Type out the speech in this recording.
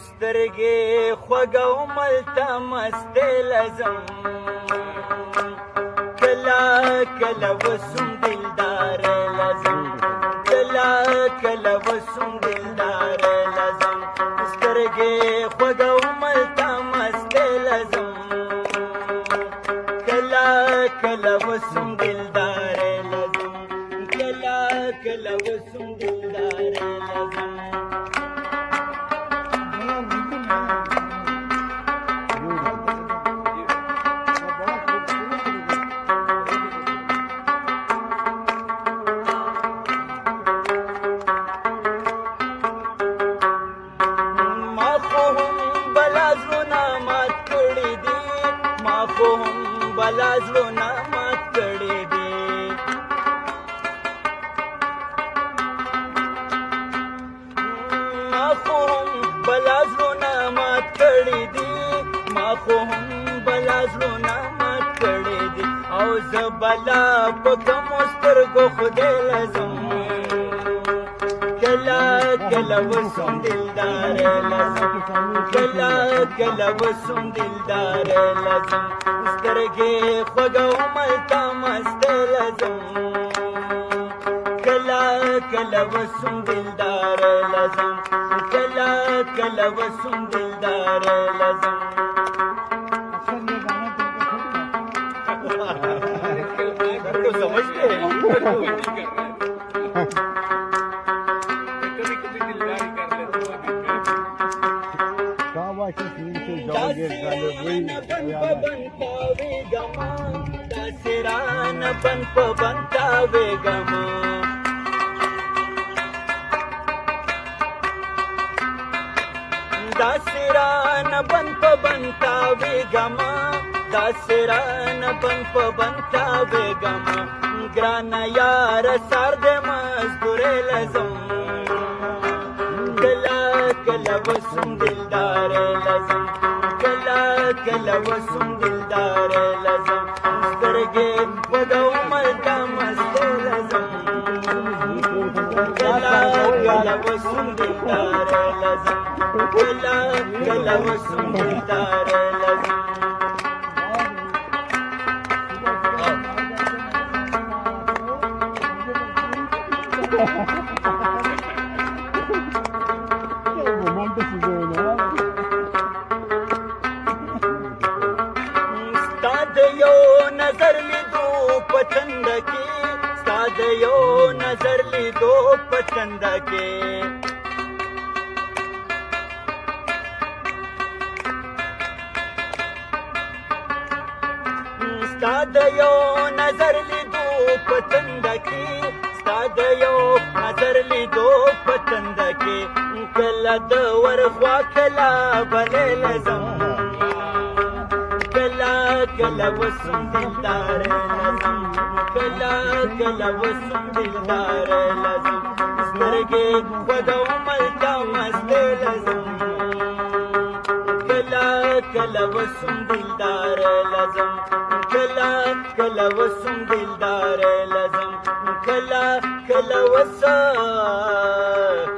سترګې خوږه او ملته مستې لزم کله کله وسوم دلدار لزم کله کله وسوم دلدار لزم سترګې خوږه او ملته مستې لزم کله کله وسوم دلدار لزم کله کله وسوم دلدار لزم بلا زړونه مات کړي دي ما خو هم بلا زړونه مات کړي دي ما خو هم بلا زړونه مات کړي دي او زه بلا په کومو سترګو خدای لزم کله کله وسوم دلدار لزم کله کله وسوم دلدار لزم سترګې خوږه او ملته مستې لزم کله کله وسوم دلدار لزم کله کله وسوم دلدار لزم داسران بن په بنتاوېږم داسران بن په بنتاوېږم داسران بن په بنتاوېږم ګرانه یاره سر د مزدورۍ لزم کله کله وسوم دلدار لزم کله کله وسوم دلدار لزم سترګې خوږه او ملته مستې لزم کله کله وسوم دلدار لزم کله کله وسوم دلدار لزم ستا د یو نظر لیدو په تنده کې ستا د یو نظر لیدو په تنده کې ستا د یو نظر لیدو په تنده کې کله د ورخوا کله بلې لزم کله کله وسوم دلدار لزم کله کله وسوم دلدار لزم سترګې خوږه او ملته مستې لزم کله کله وسوم دلدار لزم کله کله وسوم دلدار لزم کله کله وسوم